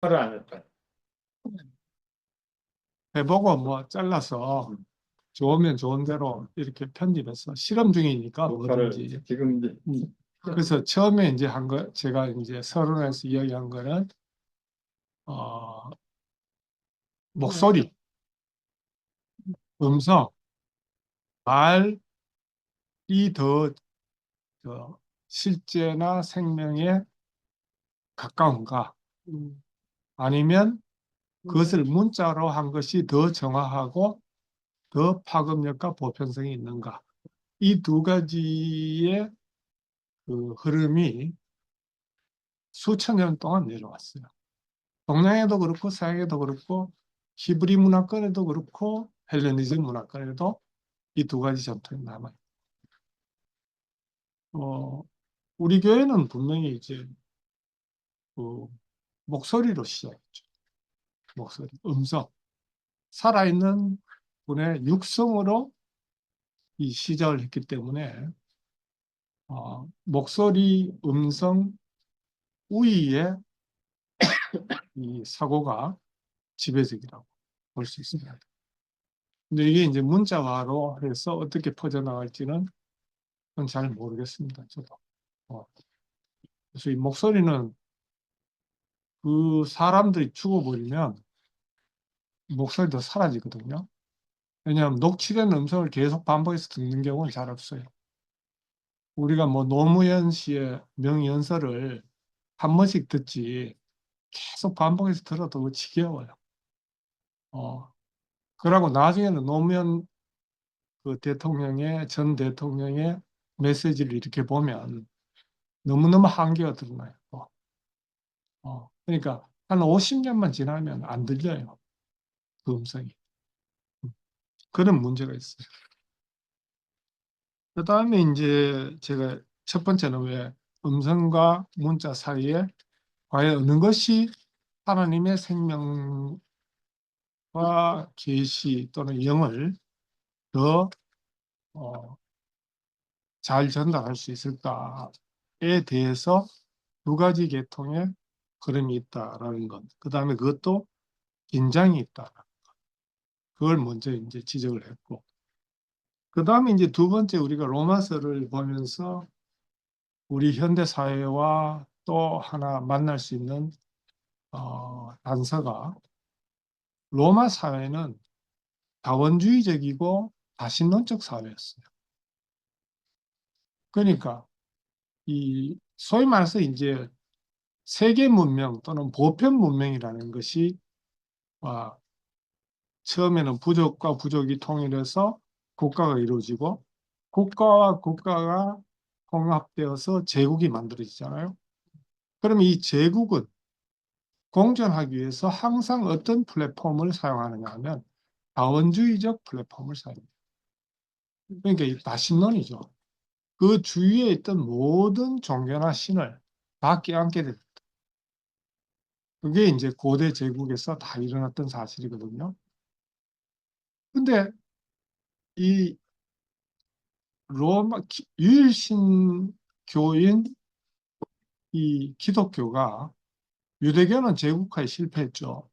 화를 안 했다. 해보고 뭐 잘라서 좋으면 좋은 대로 이렇게 편집해서 실험 중이니까 녹화를 뭐든지. 지금 이제 그래서 처음에 이제 한 거, 제가 이제 서론에서 이야기한 거는, 어, 목소리, 음성, 말이 더, 실제나 생명에 가까운가? 아니면 그것을 문자로 한 것이 더 정확하고 더 파급력과 보편성이 있는가? 이 두 가지의 그 흐름이 수천 년 동안 내려왔어요. 동양에도 그렇고 서양에도 그렇고 히브리 문화권에도 그렇고 헬레니즘 문화권에도 이 두 가지 전통이 남아요. 우리 교회는 분명히 이제 그 목소리로 시작했죠. 목소리, 음성, 살아있는 분의 육성으로 이 시작을 했기 때문에 목소리, 음성, 우위의 이 사고가 지배적이라고 볼 수 있습니다. 근데 이게 이제 문자화로 해서 어떻게 퍼져나갈지는 그건 잘 모르겠습니다. 저도. 그래서 이 목소리는 그 사람들이 죽어버리면 목소리도 사라지거든요. 왜냐하면 녹취된 음성을 계속 반복해서 듣는 경우는 잘 없어요. 우리가 뭐 노무현 씨의 명연설을 한 번씩 듣지 계속 반복해서 들어도 지겨워요. 그러고 나중에는 노무현 그 대통령의 전 대통령의 메시지를 이렇게 보면 너무너무 한계가 드러나요. 그러니까 한 50년만 지나면 안 들려요. 그 음성이. 그런 문제가 있어요. 그 다음에 이제 제가 첫 번째는 왜 음성과 문자 사이에 과연 어느 것이 하나님의 생명과 계시 또는 영을 더 잘 전달할 수 있을까에 대해서 두 가지 계통의 흐름이 있다라는 것. 그 다음에 그것도 긴장이 있다. 그걸 먼저 이제 지적을 했고. 그 다음에 이제 두 번째 우리가 로마서를 보면서 우리 현대 사회와 또 하나 만날 수 있는 단서가 로마 사회는 자원주의적이고 다신론적 사회였어요. 그러니까 이 소위 말해서 이제 세계 문명 또는 보편 문명이라는 것이 처음에는 부족과 부족이 통일해서 국가가 이루어지고 국가와 국가가 통합되어서 제국이 만들어지잖아요. 그럼 이 제국은 공존하기 위해서 항상 어떤 플랫폼을 사용하느냐 하면 자원주의적 플랫폼을 사용해요. 그러니까 이 다신론이죠. 그 주위에 있던 모든 종교나 신을 다 껴안게 됩니다. 그게 이제 고대 제국에서 다 일어났던 사실이거든요. 근데 이 로마 유일신교인 이 기독교가 유대교는 제국화에 실패했죠.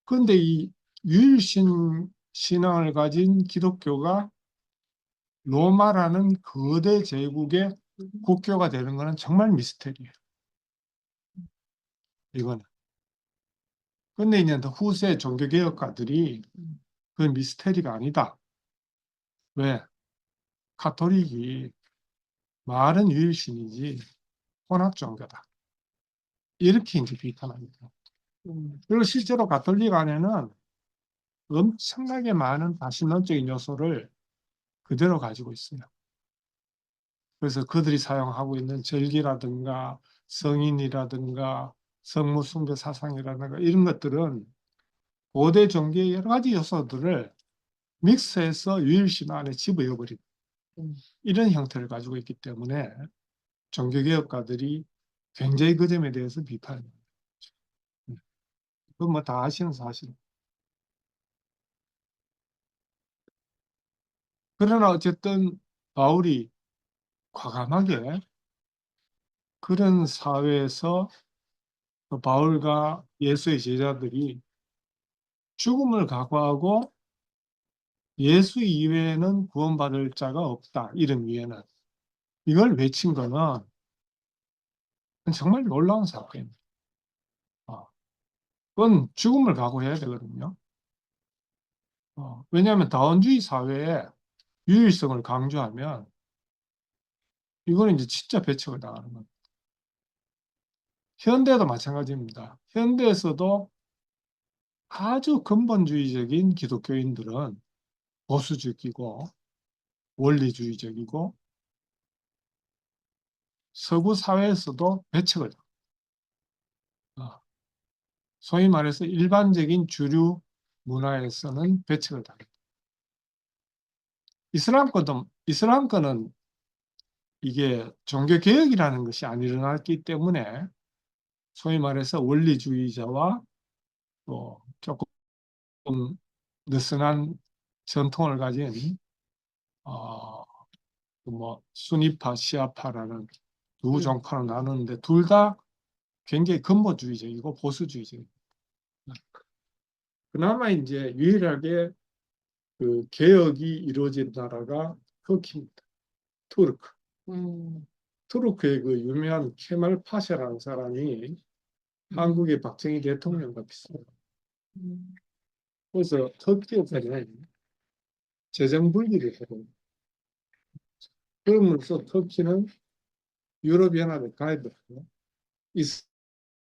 그런데 이 유일신 신앙을 가진 기독교가 로마라는 거대 제국의 국교가 되는 것은 정말 미스테리예요. 이거는. 근데 이제 후세 종교개혁가들이 그건 미스테리가 아니다. 왜? 카톨릭이 말은 유일신이지 혼합 종교다. 이렇게 이제 비판합니다. 그리고 실제로 가톨릭 안에는 엄청나게 많은 다신론적인 요소를 그대로 가지고 있어요. 그래서 그들이 사용하고 있는 절기라든가 성인이라든가 성무 숭배 사상이라든가 이런 것들은 고대 종교의 여러 가지 요소들을 믹스해서 유일신 안에 집어넣어버린 이런 형태를 가지고 있기 때문에 종교개혁가들이 굉장히 그 점에 대해서 비판합니다. 그건 뭐 다 아시는 사실. 그러나 어쨌든 바울이 과감하게 그런 사회에서 바울과 예수의 제자들이 죽음을 각오하고 예수 이외에는 구원받을 자가 없다. 이름 위에는. 이걸 외친 거는 정말 놀라운 사건입니다. 그건 죽음을 각오해야 되거든요. 왜냐하면 다원주의 사회에 유일성을 강조하면 이거는 이제 진짜 배척을 당하는 겁니다. 현대도 마찬가지입니다. 현대에서도 아주 근본주의적인 기독교인들은 보수적이고 원리주의적이고 서구 사회에서도 배척을 당합니다. 소위 말해서 일반적인 주류 문화에서는 배척을 당합니다. 이슬람권은 이게 종교개혁이라는 것이 안 일어났기 때문에 소위 말해서 원리주의자와 또 조금 느슨한 전통을 가진 어, 뭐 수니파, 시아파라는 두 종파로 나누는데 둘 다 굉장히 근본주의적이고 보수주의적입니다. 그나마 이제 유일하게 그 개혁이 이루어진 나라가 터키입니다. 투르크. 투르크의 그 유명한 케말 파샤라는 사람이 한국의 박정희 대통령과 비슷합니다. 그래서 터키에서는 재정분리를 해요. 그러면서 터키는 유럽연합에 가입했고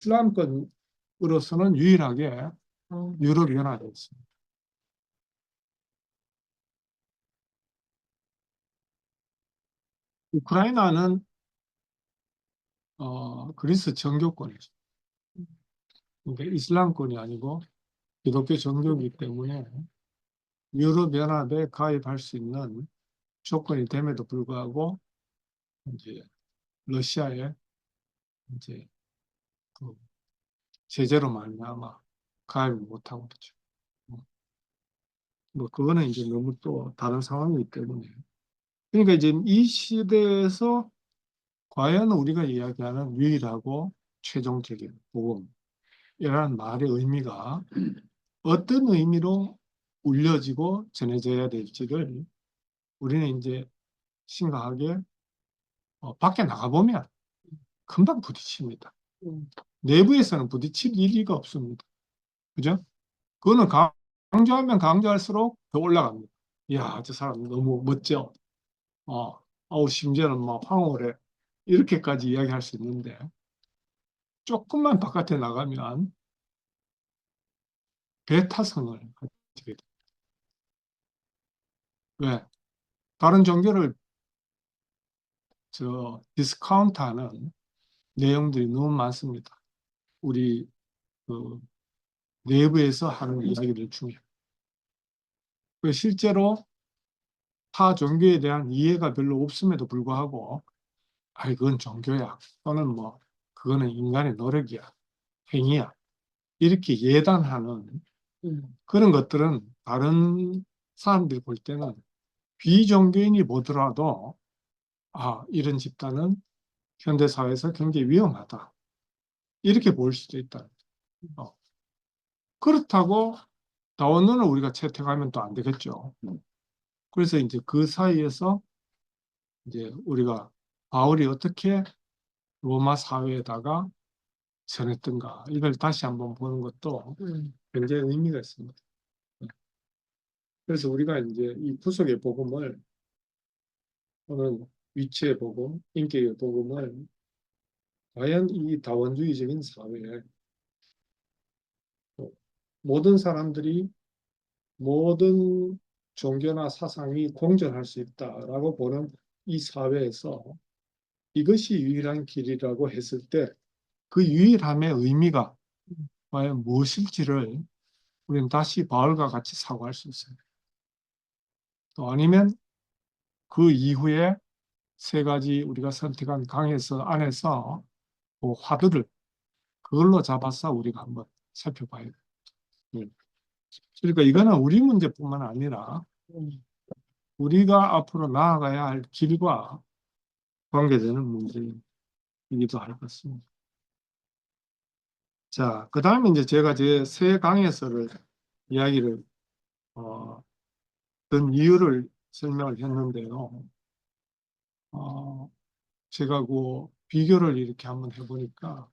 이슬람권으로서는 유일하게 유럽연합에 있습니다. 우크라이나는 그리스 정교권이죠. 그러니까 이슬람권이 아니고 기독교 정교이기 때문에 유럽연합에 가입할 수 있는 조건이 됨에도 불구하고 이제 러시아에 이제 그 제재로 말미암아 가입을 못하고 있죠. 뭐 그거는 이제 너무 또 다른 상황이기 때문에 그러니까 이제 이 시대에서 과연 우리가 이야기하는 유일하고 최종적인 복음이라는 말의 의미가 어떤 의미로 울려지고 전해져야 될지를 우리는 이제 심각하게 밖에 나가보면 금방 부딪힙니다. 내부에서는 부딪힐 일이가 없습니다. 그죠? 그거는 강조하면 강조할수록 더 올라갑니다. 이야, 저 사람 너무 멋져. 심지어는 막 황홀해. 이렇게까지 이야기할 수 있는데, 조금만 바깥에 나가면 배타성을 가지게 돼요. 왜? 다른 종교를 디스카운트하는 내용들이 너무 많습니다. 우리 그 내부에서 하는 이야기들 중에. 실제로 타 종교에 대한 이해가 별로 없음에도 불구하고, 그건 종교야. 또는 뭐, 그거는 인간의 노력이야. 행위야. 이렇게 예단하는 그런 것들은 다른 사람들이 볼 때는 비종교인이 보더라도 이런 집단은 현대사회에서 굉장히 위험하다. 이렇게 볼 수도 있다. 그렇다고 다원론을 우리가 채택하면 또 안 되겠죠. 그래서 이제 그 사이에서 이제 우리가 바울이 어떻게 로마 사회에다가 전했던가 이걸 다시 한번 보는 것도 굉장히 의미가 있습니다. 그래서 우리가 이제 이 구속의 복음을 또는 위치의 복음, 인격의 복음을 과연 이 다원주의적인 사회에 모든 사람들이 모든 종교나 사상이 공존할 수 있다라고 보는 이 사회에서 이것이 유일한 길이라고 했을 때 그 유일함의 의미가 과연 무엇일지를 우리는 다시 바울과 같이 사고할 수 있어요. 또 아니면 그 이후에 세 가지 우리가 선택한 강에서 안에서 그 화두를 그걸로 잡아서 우리가 한번 살펴봐야 돼요. 그러니까 이거는 우리 문제뿐만 아니라 우리가 앞으로 나아가야 할 길과 관계되는 문제이기도 할 것 같습니다. 자, 그 다음에 이제 제가 제 새 강에서를 이야기를, 어, 든 이유를 설명을 했는데요. 어, 제가 그 비교를 이렇게 한번 해보니까,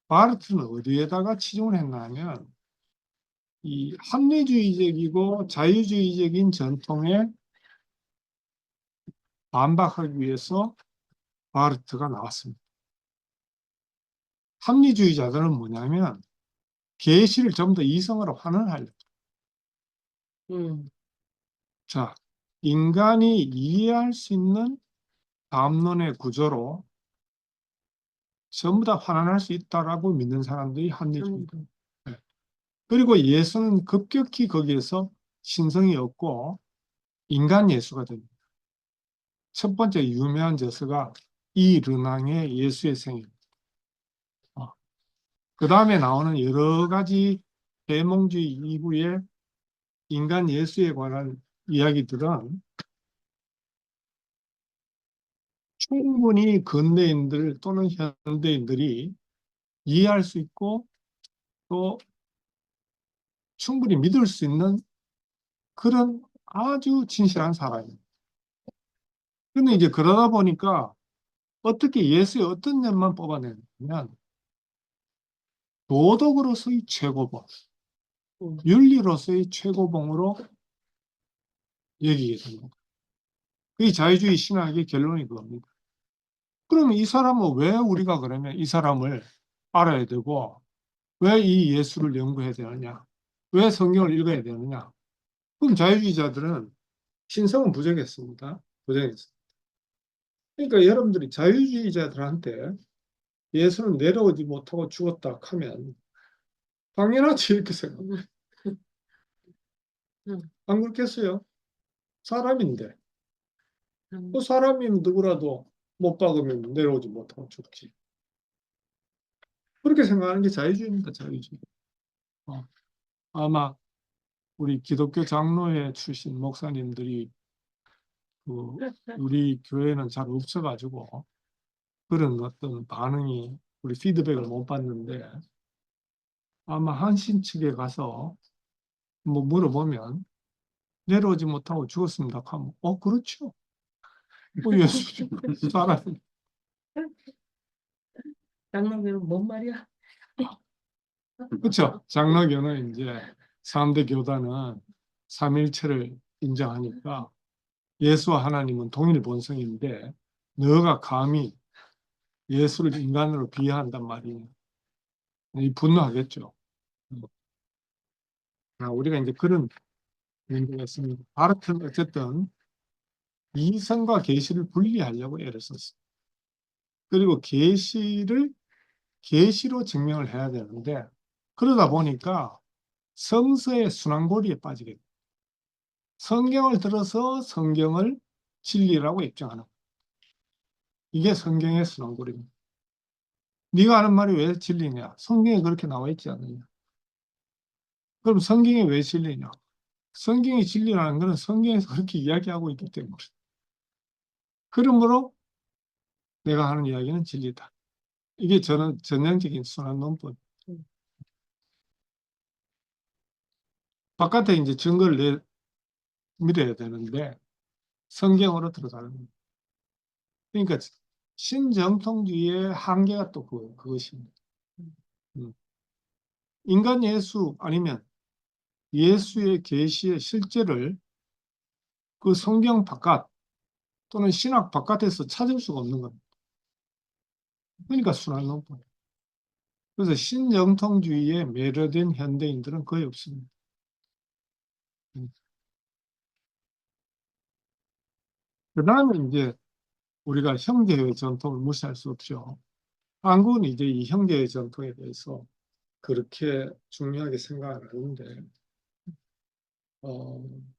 바르트는 어디에다가 치중을 했나 하면, 이 합리주의적이고 자유주의적인 전통에 반박하기 위해서 바르트가 나왔습니다. 합리주의자들은 뭐냐면, 계시를 전부 다 이성으로 환원하려. 음, 자, 인간이 이해할 수 있는 담론의 구조로 전부 다 환원할 수 있다라고 믿는 사람들이 합리주의다. 네. 그리고 예수는 급격히 거기에서 신성이 없고 인간 예수가 됩니다. 첫 번째 유명한 저서가 이 르낭의 예수의 생일. 그 다음에 나오는 여러 가지 계몽주의 이후의 인간 예수에 관한 이야기들은 충분히 근대인들 또는 현대인들이 이해할 수 있고 또 충분히 믿을 수 있는 그런 아주 진실한 사람입니다. 근데 이제 그러다 보니까 어떻게 예수의 어떤 면만 뽑아내냐면 도덕으로서의 최고봉, 윤리로서의 최고봉으로 여기게 됩니다. 그게 자유주의 신학의 결론이 그겁니다. 그러면 이 사람은 왜 우리가 그러면 이 사람을 알아야 되고 왜 이 예수를 연구해야 되느냐? 왜 성경을 읽어야 되느냐? 그럼 자유주의자들은 신성은 부정했습니다. 부정했습니다. 그러니까 여러분들이 자유주의자들한테 예수는 내려오지 못하고 죽었다 하면 당연하지 이렇게 생각해요. 안 그렇겠어요? 사람인데. 그 사람이면 누구라도 못 박으면 내려오지 못하고 죽지. 그렇게 생각하는 게 자유주의입니다. 자유주의. 어, 아마 우리 기독교 장로회 출신 목사님들이 그 우리 교회는 잘 없어가지고 그런 어떤 반응이 우리 피드백을 못 받는데 아마 한신 측에 가서 뭐 물어보면 내려오지 못하고 죽었습니다 하면 그렇죠. 예수 사람 장로교는 뭔 말이야? 그렇죠. 장로교는 이제 3대 교단은 삼일체를 인정하니까 예수와 하나님은 동일 본성인데 너가 감히 예수를 인간으로 비하한단 말이에요. 이 분노하겠죠. 우리가 이제 그런 문제가 있습니다. 바르트는 어쨌든 이성과 계시를 분리하려고 애를 썼어요. 그리고 계시를 계시로 증명을 해야 되는데 그러다 보니까 성서의 순환고리에 빠지게 돼요. 성경을 들어서 성경을 진리라고 입증하는 거예요. 이게 성경의 순환고리입니다. 네가 하는 말이 왜 진리냐? 성경에 그렇게 나와 있지 않느냐? 그럼 성경이 왜 진리냐? 성경이 진리라는 것은 성경에서 그렇게 이야기하고 있기 때문에. 그러므로 내가 하는 이야기는 진리다. 이게 저는 전형적인 순환 논법. 바깥에 이제 증거를 밀어야 되는데 성경으로 들어가는 거예요. 그러니까 신정통주의의 한계가 또 그것입니다. 음. 인간 예수 아니면 예수의 계시의 실제를 그 성경 바깥 또는 신학 바깥에서 찾을 수가 없는 겁니다. 그러니까 순환 논법. 그래서 신정통주의에 매료된 현대인들은 거의 없습니다. 그 다음에 이제 우리가 형제의 전통을 무시할 수 없죠. 한국은 이제 이 형제의 전통에 대해서 그렇게 중요하게 생각 안 하는데,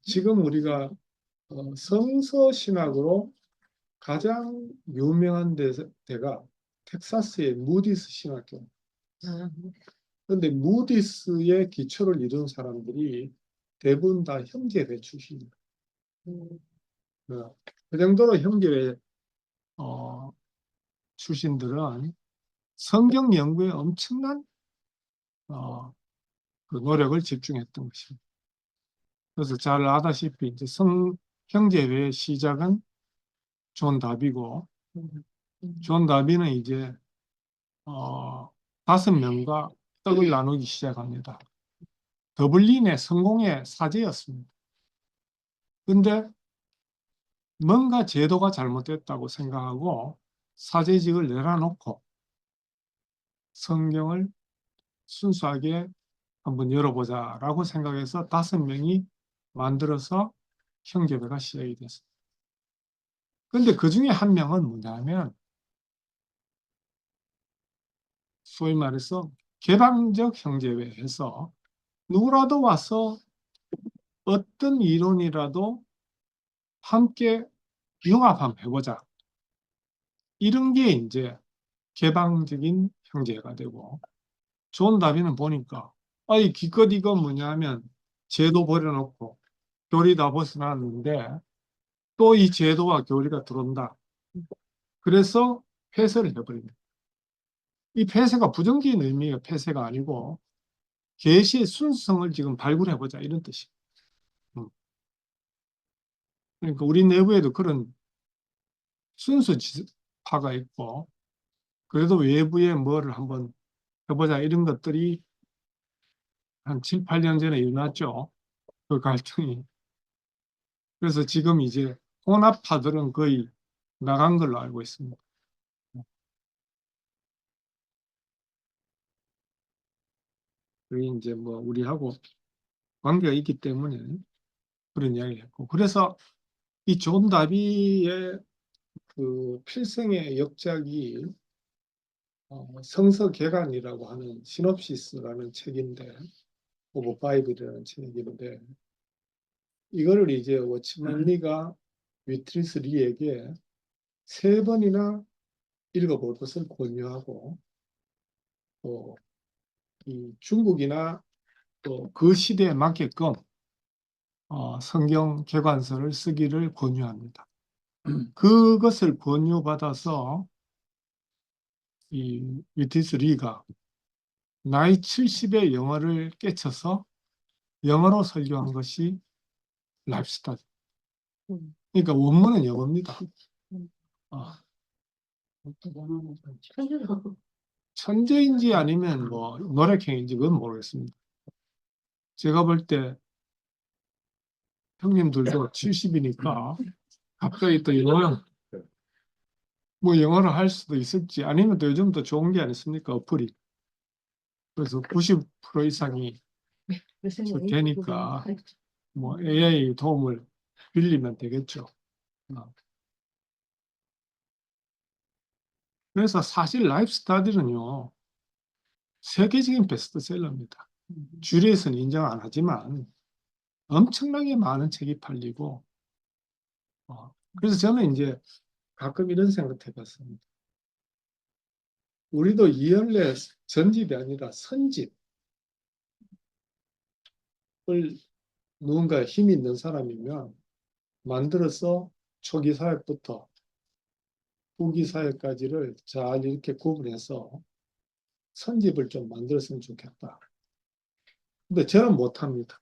지금 우리가 성서 신학으로 가장 유명한 데가 텍사스의 무디스 신학교. 그런데 무디스의 기초를 이룬 사람들이 대부분 다 형제회 출신입니다. 그 정도로 형제회 출신들은 성경 연구에 엄청난 그 노력을 집중했던 것입니다. 그래서 잘 아다시피 이제 성형제회의 시작은 존 다비고, 존 다비는 이제 5명과 떡을 나누기 시작합니다. 더블린의 성공의 사제였습니다. 근데 뭔가 제도가 잘못됐다고 생각하고 사제직을 내려놓고 성경을 순수하게 한번 열어보자라고 생각해서 5명이 만들어서 형제회가 시작이 됐습니다. 근데 그 중에 한 명은 뭐냐면 소위 말해서 개방적 형제회에서 누구라도 와서 어떤 이론이라도 함께 융합 한번 해보자. 이런 게 이제 개방적인 형제가 되고, 존 다비는 보니까 아이 기껏 이거 뭐냐면 제도 버려놓고 교리 다 벗어났는데 또 이 제도와 교리가 들어온다. 그래서 폐쇄를 해버립니다. 이 폐쇄가 부정적인 의미의 폐쇄가 아니고 계시의 순수성을 지금 발굴해보자 이런 뜻이에요. 그러니까 우리 내부에도 그런 순수파가 있고 그래도 외부에 뭐를 한번 해보자 이런 것들이 한 7, 8년 전에 일어났죠. 그 갈등이. 그래서 지금 이제 혼합파들은 거의 나간 걸로 알고 있습니다. 그게 이제 뭐 우리하고 관계가 있기 때문에 그런 이야기를 했고. 그래서 이 존 다비의 그 필생의 역작이 성서개관이라고 하는 시놉시스라는 책인데, 오브 바이블이라는 책인데, 이거를 이제 워치맨 리가 위트리스 리에게 3번이나 읽어볼 것을 권유하고, 또 이 중국이나 또 그 시대에 맞게끔 성경 개관서를 쓰기를 권유합니다. 그것을 권유받아서 이 위트리스 리가 나이 70의 영어를 깨쳐서 영어로 설교한 것이 라이프스타일. 그러니까 원문은 영어입니다. 어, 천재인지 아니면 뭐 노력행인지 그건 모르겠습니다. 제가 볼 때 형님들도 70이니까 갑자기 또 영어, 뭐 영어를 할 수도 있을지 아니면 또 요즘 더 좋은 게 아니습니까? 어플이. 그래서 90% 이상이 되니까 뭐 AI 도움을 빌리면 되겠죠. 그래서 사실 라이프 스타일은요, 세계적인 베스트셀러입니다. 주류에서는 인정 안 하지만 엄청나게 많은 책이 팔리고, 그래서 저는 이제 가끔 이런 생각 해봤습니다. 우리도 이연래 전집이 아니라 선집을 누군가 힘이 있는 사람이면 만들어서 초기 사역부터 후기 사역까지를 잘 이렇게 구분해서 선집을 좀 만들었으면 좋겠다. 근데 저는 못합니다.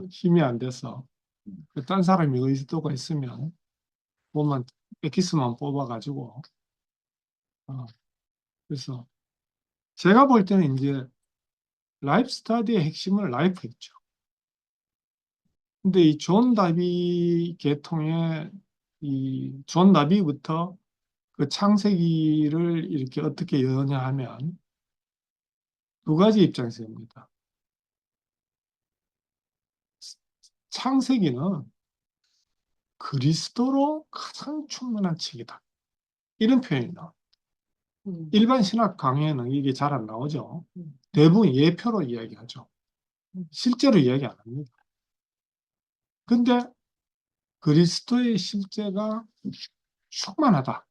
힘이 안 돼서. 딴 사람이 의지도가 있으면 뭐만 엑기스만 뽑아가지고 그래서 제가 볼 때는 이제 라이프 스타디의 핵심은 라이프였죠. 근데 이 존 다비 계통의 이 존 다비부터 그 창세기를 이렇게 어떻게 여냐 하면 2가지 입장에서입니다. 창세기는 그리스도로 가장 충분한 책이다. 이런 표현이 나와요. 일반 신학 강의에는 이게 잘 안 나오죠. 대부분 예표로 이야기하죠. 실제로 이야기 안 합니다. 근데 그리스도의 실제가 충만하다.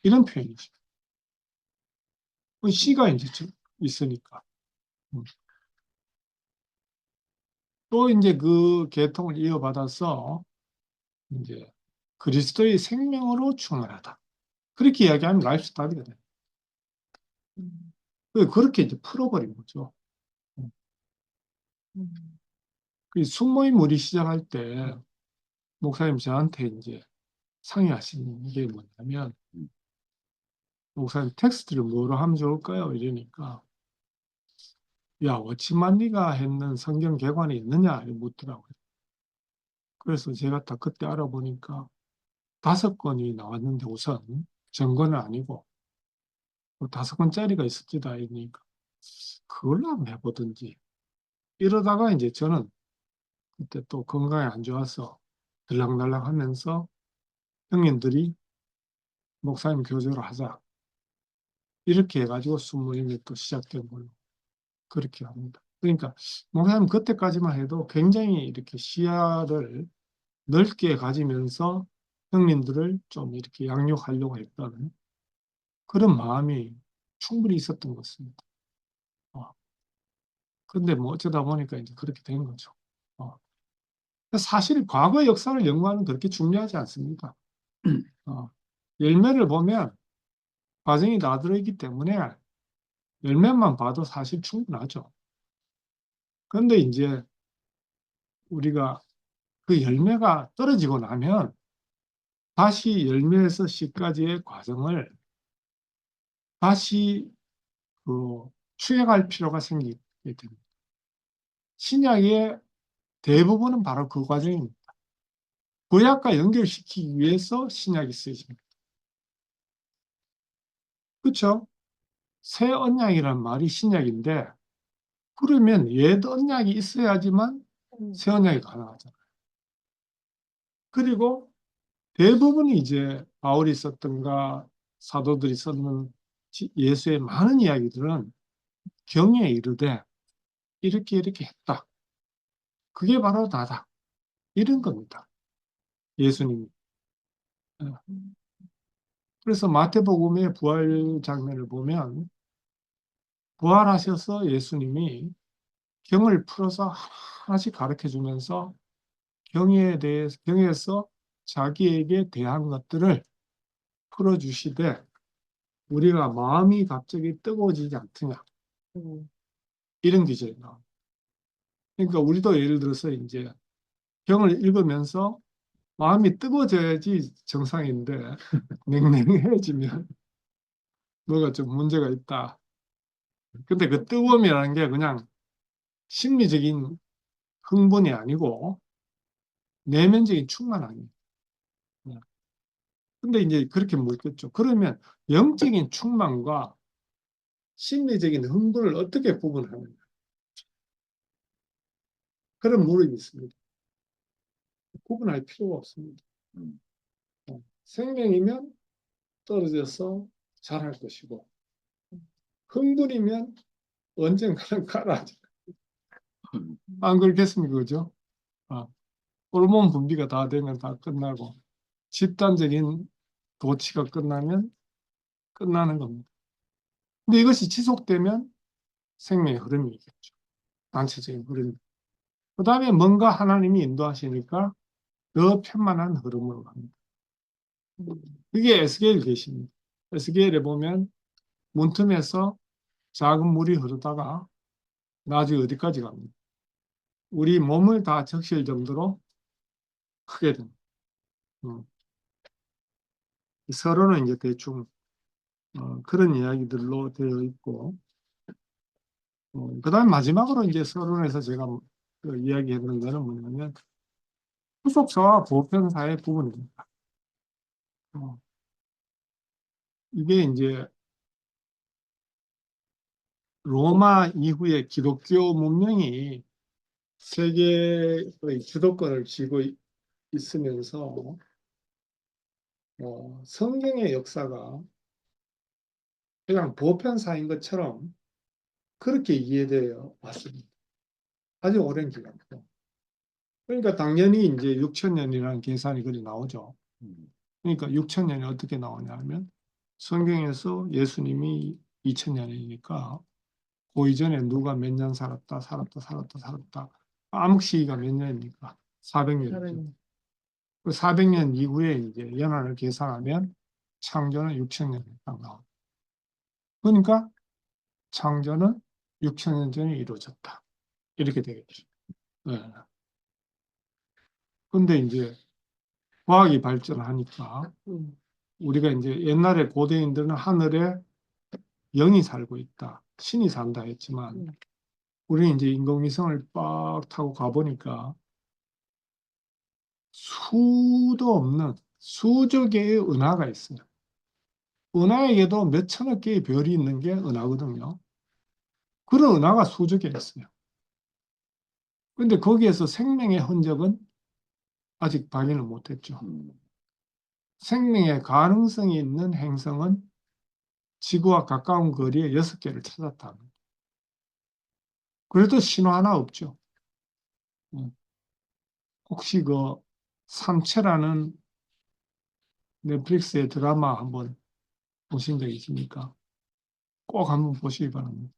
이런 표현이죠. 시가 이제 있으니까. 또 이제 그 계통을 이어받아서 이제 그리스도의 생명으로 충만하다. 그렇게 이야기하면 라이프 스타일이 돼요. 그렇게 이제 풀어버린 거죠. 음. 그 순모임 우리 시작할 때 목사님 저한테 이제 상의하신 게 뭐냐면, 목사님 텍스트를 뭐로 하면 좋을까요? 이러니까, 야, 워치만리가 했는 성경 개관이 있느냐? 이렇게 묻더라고요. 그래서 제가 딱 그때 알아보니까 5권이 나왔는데, 우선 전권은 아니고 뭐 5권짜리가 있었지다 이러니까 그걸로 한번 해보든지. 이러다가 이제 저는 그때 또 건강이 안 좋아서 들락날락 하면서 형님들이 목사님 교제로 하자, 이렇게 해가지고 순모임이 또 시작된 걸로 그렇게 합니다. 그러니까 목사님 그때까지만 해도 굉장히 이렇게 시야를 넓게 가지면서 형님들을 좀 이렇게 양육하려고 했던 그런 마음이 충분히 있었던 것 같습니다. 어. 근데 뭐 어쩌다 보니까 이제 그렇게 된 거죠. 어. 사실 과거 역사를 연구하는 그렇게 중요하지 않습니다. 어. 열매를 보면 과정이 다 들어있기 때문에 열매만 봐도 사실 충분하죠. 그런데 이제 우리가 그 열매가 떨어지고 나면 다시 열매에서 씨까지의 과정을 다시 그 추격할 필요가 생기게 됩니다. 신약의 대부분은 바로 그 과정입니다. 구약과 연결시키기 위해서 신약이 쓰여집니다. 그렇죠? 새 언약이라는 말이 신약인데, 그러면 옛 언약이 있어야지만 새 언약이 가능하잖아요. 그리고 대부분이 이제 바울이 썼던가 사도들이 썼는 예수의 많은 이야기들은 경에 이르되 이렇게 이렇게 했다, 그게 바로 나다, 이런 겁니다. 예수님이. 그래서 마태복음의 부활 장면을 보면 부활하셔서 예수님이 경을 풀어서 하나씩 가르쳐 주면서 경에서 자기에게 대한 것들을 풀어주시되 우리가 마음이 갑자기 뜨거워지지 않더냐, 이런 기절이 나옵니다. 그러니까 우리도 예를 들어서 이제 경을 읽으면서 마음이 뜨거워져야지 정상인데 냉랭해지면 뭐가 좀 문제가 있다. 근데 그 뜨거움이라는 게 그냥 심리적인 흥분이 아니고 내면적인 충만함이에요. 근데 이제 그렇게 묻겠죠. 그러면 영적인 충만과 심리적인 흥분을 어떻게 구분하느냐? 그런 물음이 있습니다. 구분할 필요가 없습니다. 생명이면 떨어져서 자랄 것이고, 흥분이면 언젠가는 가라앉아. 안 그렇겠습니까? 그죠? 아, 호르몬 분비가 다 되면 다 끝나고, 집단적인 도치가 끝나면 끝나는 겁니다. 근데 이것이 지속되면 생명의 흐름이겠죠. 단체적인 흐름. 그 다음에 뭔가 하나님이 인도하시니까 더 편만한 흐름으로 갑니다. 그게 에스겔 계시입니다. 에스겔에 보면 문틈에서 작은 물이 흐르다가 나중에 어디까지 갑니다. 우리 몸을 다 적실 정도로 크게 됩니다. 서론은 이제 대충 그런 이야기들로 되어 있고, 그 다음 마지막으로 이제 서론에서 제가 그 이야기해드린 거는 뭐냐면 후속사와 보편사의 부분입니다. 이게 이제 로마 이후에 기독교 문명이 세계의 주도권을 쥐고 있으면서 성경의 역사가 그냥 보편사인 것처럼 그렇게 이해되어 왔습니다. 아주 오랜 기간 동안. 그러니까 당연히 이제 6,000년이라는 계산이 그리 나오죠. 그러니까 6,000년이 어떻게 나오냐 하면 성경에서 예수님이 2,000년이니까 그 이전에 누가 몇 년 살았다. 암흑 시기가 몇 년입니까? 400년이죠. 그 400년 이후에 이제 연한을 계산하면 창조는 6,000년이 딱 나옵니다. 그러니까 창조는 6천년 전에 이루어졌다. 이렇게 되겠죠. 네. 근데 이제 과학이 발전하니까 음, 우리가 이제 옛날에 고대인들은 하늘에 영이 살고 있다, 신이 산다 했지만 음, 우리는 이제 인공위성을 빡 타고 가보니까 수도 없는 수조 개의 은하가 있어요. 은하에게도 몇 천억 개의 별이 있는 게 은하거든요. 그런 은하가 수조 개 있어요. 근데 거기에서 생명의 흔적은 아직 발견을 못했죠. 생명의 가능성이 있는 행성은 지구와 가까운 거리에 6개를 찾았다. 그래도 신호 하나 없죠. 음. 혹시 그 삼체라는 넷플릭스의 드라마 한번 보신 적 있습니까? 꼭 한번 보시기 바랍니다.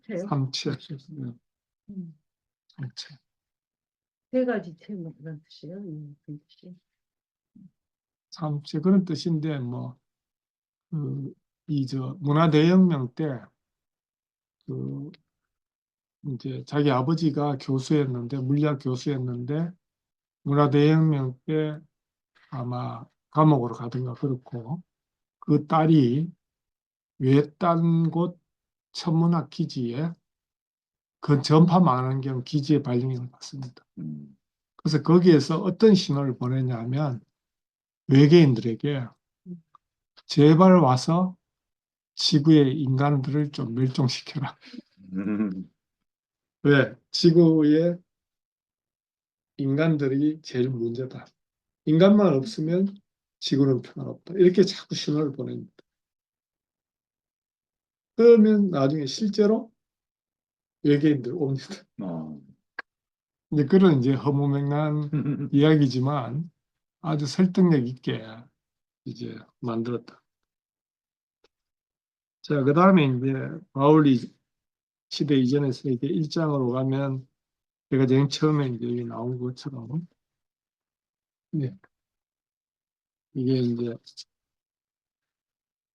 채요? 삼체. 네, 음. 삼체. 세 가지 채, 뭐 그런 뜻이요? 그 뜻이. 삼체 그런 뜻인데 뭐 그 이 저 문화대혁명 때 그 이제 자기 아버지가 교수였는데 물리학 교수였는데 문화대혁명 때 아마 감옥으로 가든가 그렇고 그 딸이 외딴 곳 천문학 기지에 그 전파 망원경 기지에 발령을 받습니다. 그래서 거기에서 어떤 신호를 보내냐면 외계인들에게 음. 제발 와서 지구의 인간들을 좀 멸종시켜라. 왜? 지구의 인간들이 제일 문제다. 인간만 없으면 지구는 평화롭다. 이렇게 자꾸 신호를 보냅니다. 그러면 나중에 실제로 외계인들 옵니다. 이제 그런 이제 허무맹랑한 이야기지만 아주 설득력 있게 이제 만들었다. 자, 그 다음에 이제 바울이 시대 이전에서 이제 1장으로 가면 제가 제일 처음에 이제 여기 나온 것처럼 네, 이게 이제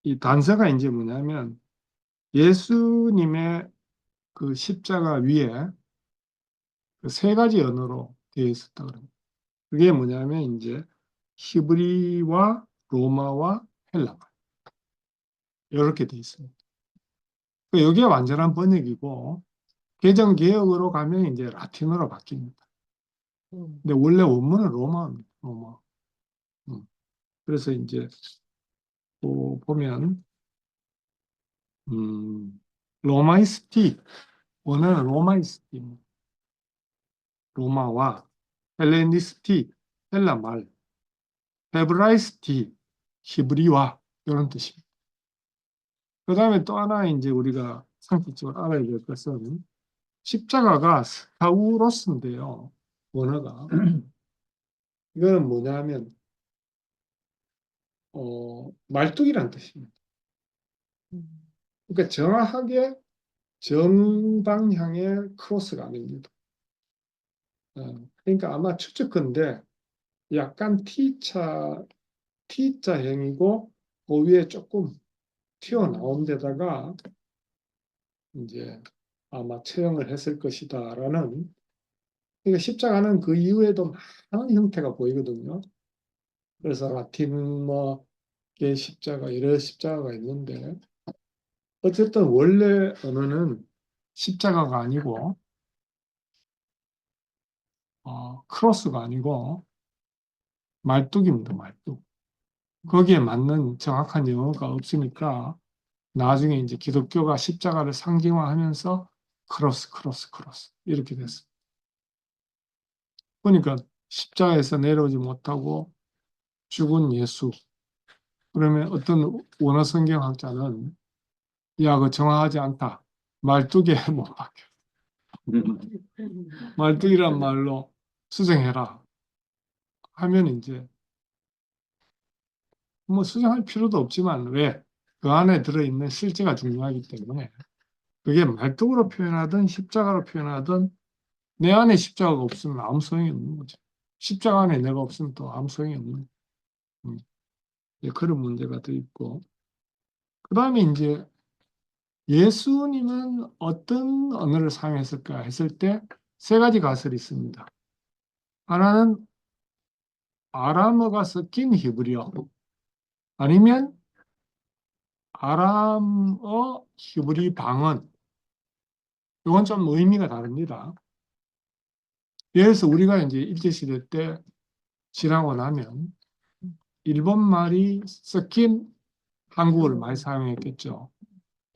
이 단서가 이제 뭐냐면 예수님의 그 십자가 위에 그세 가지 언어로 되어 있었다 그럽니다. 그게 뭐냐면 이제 히브리와 로마와 헬라말 이렇게 되어 있습니다. 이게 완전한 번역이고 개정 개혁으로 가면 이제 라틴어로 바뀝니다. 음, 근데 원래 원문은 로마입니다. 로마. 음. 그래서 이제 또 보면 로마이스티 원어는 로마이스티입니다. 로마와 헬레니스티 헬라 말, 헤브라이스티 히브리와 이런 뜻입니다. 그 다음에 또 하나 이제 우리가 상식적으로 알아야 될 것은 십자가가 스타우로스인데요. 원어가 이거는 뭐냐면 말뚝이란 뜻입니다. 음, 그러니까 정확하게 정방향의 크로스가 아닙니다. 그러니까 아마 추측컨대 약간 T자형이고 그 위에 조금 튀어나온 데다가 이제 아마 처형을 했을 것이다라는 그러니까 십자가는 그 이후에도 많은 형태가 보이거든요. 그래서 라틴 뭐의 십자가 여러 십자가가 있는데 어쨌든 원래 언어는 십자가가 아니고 크로스가 아니고 말뚝입니다. 말뚝. 거기에 맞는 정확한 영어가 없으니까 나중에 이제 기독교가 십자가를 상징화하면서 크로스, 크로스, 크로스 이렇게 됐어요. 그러니까 십자가에서 내려오지 못하고 죽은 예수. 그러면 어떤 원어 성경학자는 야, 그 정확하지 않다. 말뚝에 못 박혀. 말뚝이란 말로 수정해라. 하면 이제 뭐 수정할 필요도 없지만 왜? 그 안에 들어있는 실제가 중요하기 때문에 그게 말뚝으로 표현하든 십자가로 표현하든 내 안에 십자가가 없으면 아무 소용이 없는 거죠. 십자가 안에 내가 없으면 또 아무 소용이 없는 음, 그런 문제가 더 있고 그 다음에 이제 예수님은 어떤 언어를 사용했을까 했을 때 세 가지 가설이 있습니다. 하나는 아람어가 섞인 히브리어, 아니면 아람어 히브리 방언. 이건 좀 의미가 다릅니다. 예를 들어서 우리가 이제 일제시대 때 지나고 나면 일본 말이 섞인 한국어를 많이 사용했겠죠.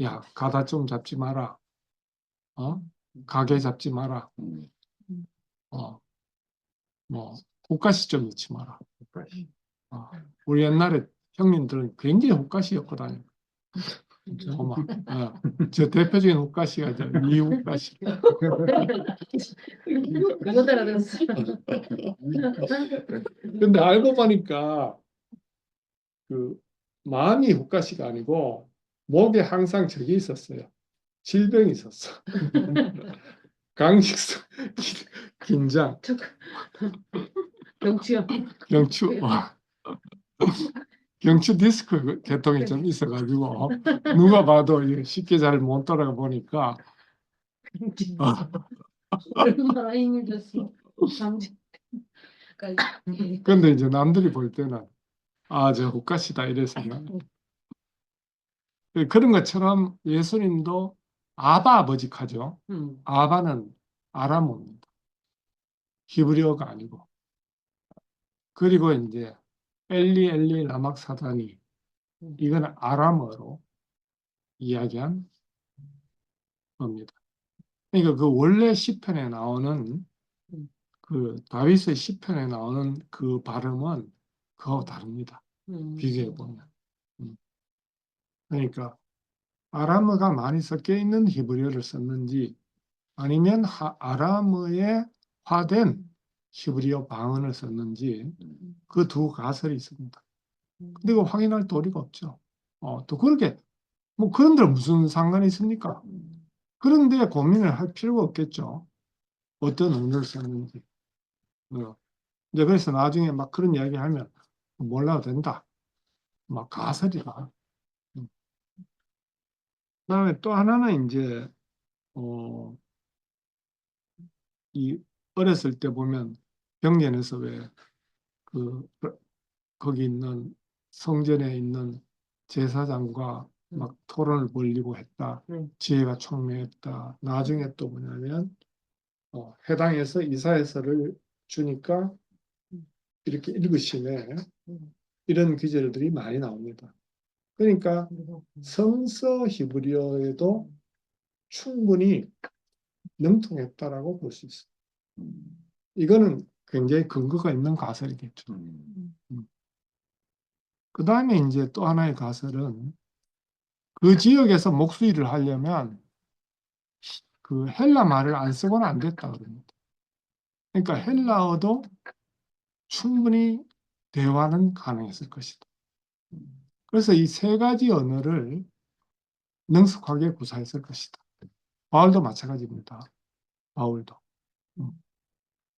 야, 가다 좀 잡지 마라. 가게 잡지 마라. 어, 뭐, 호가시 좀 넣지 마라. 어, 우리 옛날에 형님들은 굉장히 호가시였거든요. 정말. 저 대표적인 호가시가 이 호가시. 그거 따라들었어. 근데 알고 보니까 그 마음이 호가시가 아니고 목에 항상 저기 있었어요. 질병이 있었어. 강식성, 긴장, 경치요. 경추, 경추 디스크 개통이 좀 있어가지고 누가 봐도 쉽게 잘 못 따라가 보니까 얼마나 힘이 줬어. 근데 이제 남들이 볼 때는 저 호가시다 이래서요. 그런 것처럼 예수님도 아바 아버지카죠. 아바는 아람어입니다. 히브리어가 아니고. 그리고 이제 엘리 엘리 라막 사다니, 이건 아람어로 이야기한 겁니다. 그러니까 그 원래 시편에 나오는 그 다윗의 시편에 나오는 그 발음은 그거하고 다릅니다. 비교해 보면. 그러니까 아람어가 많이 섞여 있는 히브리어를 썼는지, 아니면 아람어에 화된 히브리어 방언을 썼는지, 그 두 가설이 있습니다. 근데 이거 확인할 도리가 없죠. 또 그렇게 뭐 그런데 무슨 상관이 있습니까? 그런데 고민을 할 필요가 없겠죠. 어떤 언어를 썼는지. 이제 그래서 나중에 막 그런 이야기 하면 몰라도 된다. 막 가설이다. 그다음에 또 하나는 이제 어, 이 어렸을 때 보면 병전에서 왜 그 거기 있는 성전에 있는 제사장과 막 토론을 벌이고 했다. 지혜가 총명했다. 나중에 또 뭐냐면 해당해서 이사야서를 주니까 이렇게 읽으시네. 이런 기절들이 많이 나옵니다. 그러니까 성서 히브리어에도 충분히 능통했다라고 볼 수 있어요. 이거는 굉장히 근거가 있는 가설이겠죠. 그 다음에 이제 또 하나의 가설은 그 지역에서 목수일을 하려면 그 헬라 말을 안 쓰고는 안 됐다 그럽니다. 그러니까 헬라어도 충분히 대화는 가능했을 것이다. 그래서 이 세 가지 언어를 능숙하게 구사했을 것이다. 바울도 마찬가지입니다. 바울도.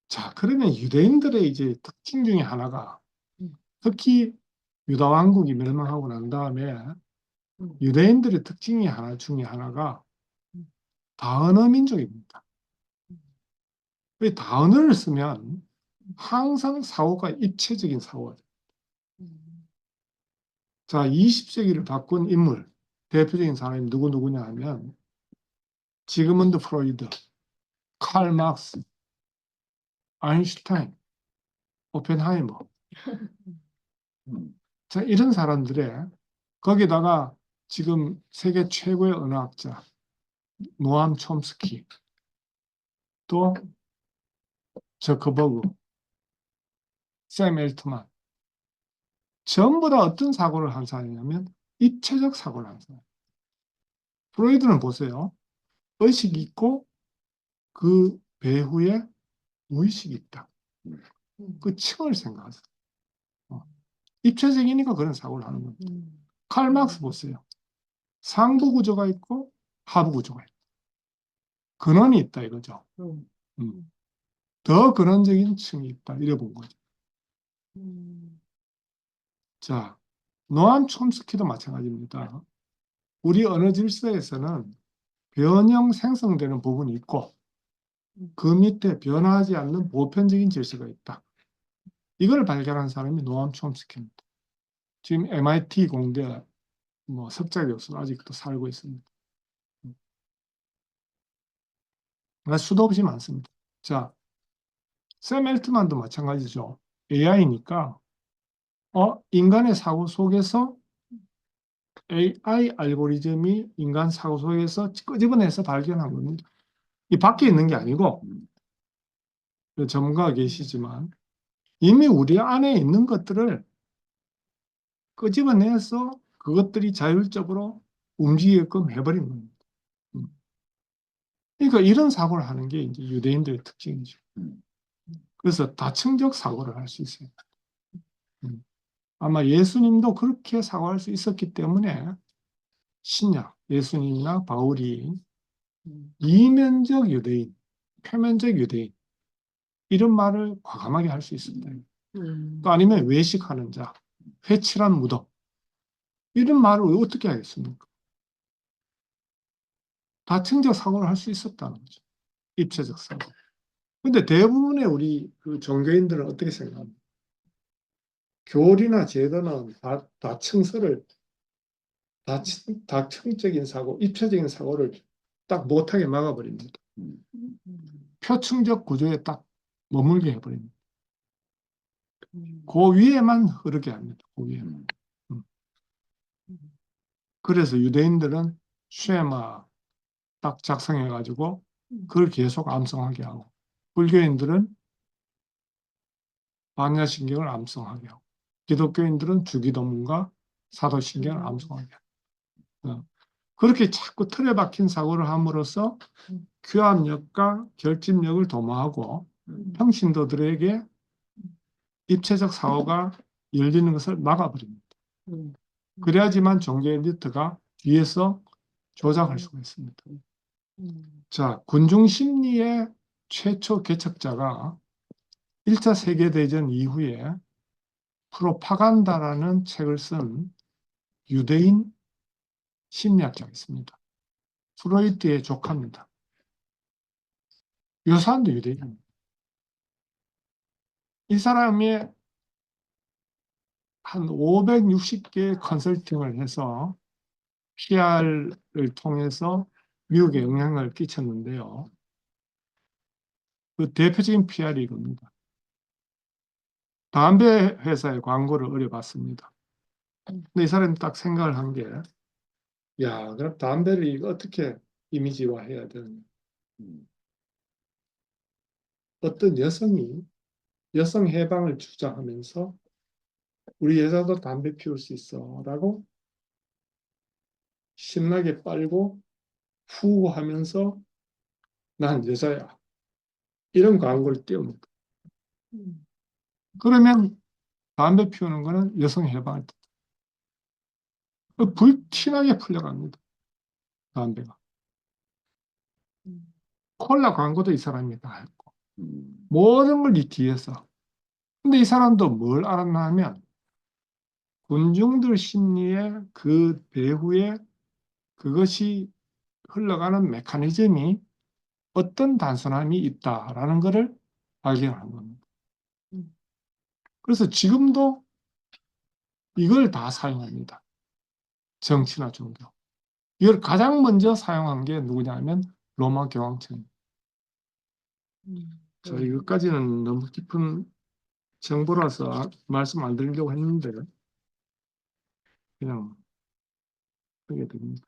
자, 그러면 유대인들의 이제 특징 중에 하나가, 특히 유다 왕국이 멸망하고 난 다음에 유대인들의 특징이 하나 중에 하나가 다언어 민족입니다. 이 다언어를 쓰면 항상 사고가 입체적인 사고가 돼요. 자, 20세기를 바꾼 인물, 대표적인 사람이 누구냐 하면 지그문드 프로이드, 칼 막스, 아인슈타인, 오펜하이머. 자, 이런 사람들의, 거기다가 지금 세계 최고의 언어학자 노암 촘스키, 또 저커버그, 샘 엘트만, 전부 다 어떤 사고를 한 사람이냐면 입체적 사고를 한 사람. 프로이드는 보세요. 의식이 있고 그 배후에 무의식이 있다. 그 층을 생각하세요. 입체적이니까 그런 사고를 하는 겁니다. 칼 막스 보세요. 상부 구조가 있고 하부 구조가 있고 근원이 있다 이거죠. 더 근원적인 층이 있다 이래 본 거죠. 자, 노암 촘스키도 마찬가지입니다. 우리 언어 질서에서는 변형 생성되는 부분이 있고 그 밑에 변화하지 않는 보편적인 질서가 있다. 이걸 발견한 사람이 노암 촘스키입니다. 지금 MIT 공대 석자 교수 아직도 살고 있습니다. 수도 없이 많습니다. 자, 샘 엘트만도 마찬가지죠. AI니까 인간의 사고 속에서 AI 알고리즘이 인간 사고 속에서 끄집어내서 발견한 겁니다. 이 밖에 있는 게 아니고 전문가가 계시지만 이미 우리 안에 있는 것들을 끄집어내서 그것들이 자율적으로 움직이게끔 해버린 겁니다. 그러니까 이런 사고를 하는 게 이제 유대인들의 특징이죠. 그래서 다층적 사고를 할 수 있어요. 아마 예수님도 그렇게 사고할 수 있었기 때문에 신약, 예수님이나 바울이 이면적 유대인, 표면적 유대인 이런 말을 과감하게 할 수 있습니다. 또 아니면 외식하는 자, 회칠한 무덤 이런 말을 어떻게 하겠습니까? 다층적 사고를 할 수 있었다는 거죠. 입체적 사고. 근데 대부분의 우리 그 종교인들은 어떻게 생각합니까? 교리나 제도는 다층서를 다층적인 사고, 입체적인 사고를 딱 못하게 막아버립니다. 표층적 구조에 딱 머물게 해버립니다. 그 위에만 흐르게 합니다. 그 위에만. 그래서 유대인들은 쉐마 딱 작성해가지고 그걸 계속 암송하게 하고 불교인들은 반야신경을 암송하게 하고 기독교인들은 주기도문과 사도신경을 암송하게 하고 그렇게 자꾸 틀에 박힌 사고를 함으로써 규합력과 결집력을 도모하고 평신도들에게 입체적 사고가 열리는 것을 막아버립니다. 그래야지만 종교 엘리트가 뒤에서 조작할 수가 있습니다. 자, 군중 심리의 최초 개척자가 1차 세계대전 이후에 프로파간다라는 책을 쓴 유대인 심리학자가 있습니다. 프로이트의 조카입니다. 이 사람도 유대인입니다. 이 사람이 한 560개 컨설팅을 해서 PR을 통해서 미국에 영향을 끼쳤는데요. 그 대표적인 PR이 이겁니다. 담배 회사의 광고를 어려봤습니다. 근데 이 사람이 딱 생각을 한 게, 야, 그럼 담배를 이거 어떻게 이미지화해야 되느냐. 어떤 여성이 여성 해방을 주장하면서 우리 여자도 담배 피울 수 있어 라고 신나게 빨고 후 하면서 난 여자야. 이런 광고를 띄웁니다. 그러면 담배 피우는 거는 여성 해방을 불티나게 풀려갑니다. 담배가. 콜라 광고도 이 사람이 다 했고 모든 걸 이 뒤에서. 근데 이 사람도 뭘 알았나 하면 군중들 심리의 그 배후에 그것이 흘러가는 메커니즘이 어떤 단순함이 있다라는 것을 발견한 겁니다. 그래서 지금도 이걸 다 사용합니다. 정치나 종교. 이걸 가장 먼저 사용한 게 누구냐면 로마 교황청입니다. 자, 이것까지는 너무 깊은 정보라서 말씀 안 드리려고 했는데 그냥 하게 됩니다.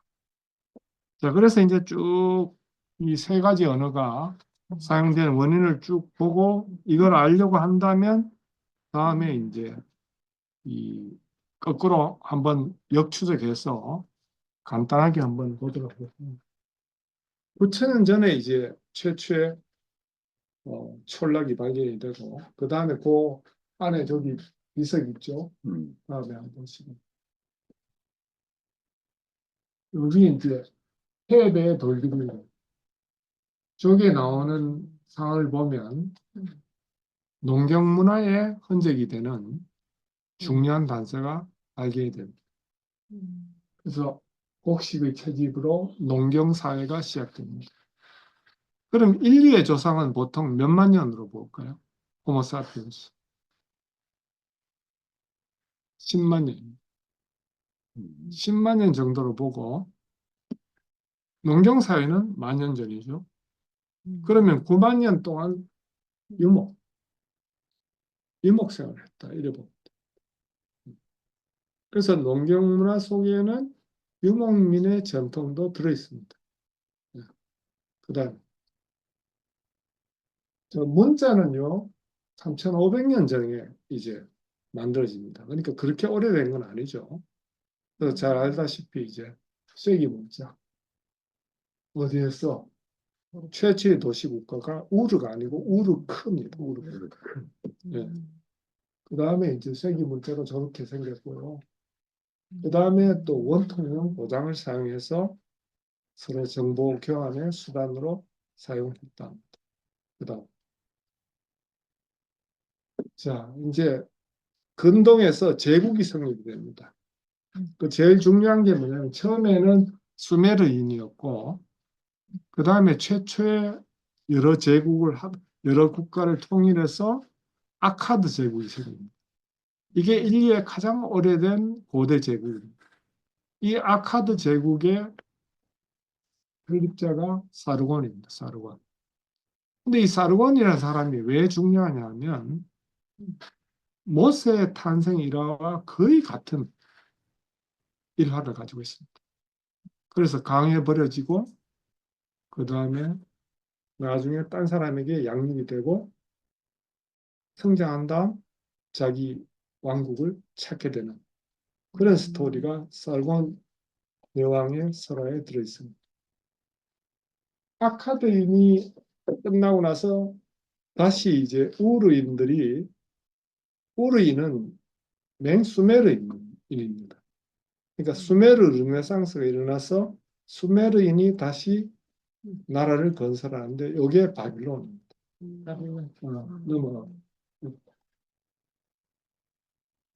자, 그래서 이제 쭉 이 세 가지 언어가 사용되는 원인을 쭉 보고 이걸 알려고 한다면 다음에 이제 이 거꾸로 한번 역추적해서 간단하게 한번 보도록 하겠습니다. 9천년 전에 이제 최초의 촌락이 발견이 되고 그 다음에 그 안에 저기 비석 있죠. 다음에 한번 보시고 여기 이제 해배 돌기둥 저기에 나오는 상을 보면 농경 문화의 흔적이 되는 중요한 단서가 발견이 됩니다. 그래서 곡식의 채집으로 농경 사회가 시작됩니다. 그럼 인류의 조상은 보통 몇만 년으로 볼까요? 호모사피엔스 10만 년. 10만 년 정도로 보고 농경 사회는 만 년 전이죠. 그러면 9만 년 동안 유목 생활을 했다. 이래 봅니다. 그래서 농경 문화 속에는 유목민의 전통도 들어 있습니다. 그다음 저 문자는요 3,500년 전에 이제 만들어집니다. 그러니까 그렇게 오래된 건 아니죠. 그래서 잘 알다시피 이제 쐐기 문자 어디에서 최초의 도시 국가가 우르가 아니고 우르크입니다. 우르크. 예. 그 다음에 이제 쐐기 문자가 저렇게 생겼고요. 그 다음에 또 원통형 도장을 사용해서 서로 정보 교환의 수단으로 사용했다. 그 다음 자 이제 근동에서 제국이 성립이 됩니다. 그 제일 중요한 게 뭐냐면 처음에는 수메르인이었고 그 다음에 최초의 여러 제국을 여러 국가를 통일해서 아카드 제국이 생깁니다. 이게 인류의 가장 오래된 고대 제국입니다. 이 아카드 제국의 설립자가 사르곤입니다. 사르곤. 근데 이 사르곤이라는 사람이 왜 중요하냐면 모세의 탄생 일화와 거의 같은 일화를 가지고 있습니다. 그래서 강에 버려지고 그 다음에 나중에 딴 사람에게 양육이 되고 성장한 다음 자기 왕국을 찾게 되는 그런 스토리가 사르곤 여왕의 설화에 들어있습니다. 아카드인이 끝나고 나서 다시 이제 우르인은 맹수메르인입니다. 그러니까 수메르 르네상스가 일어나서 수메르인이 다시 나라를 건설하는데 이게 바빌론입니다. 넘어가.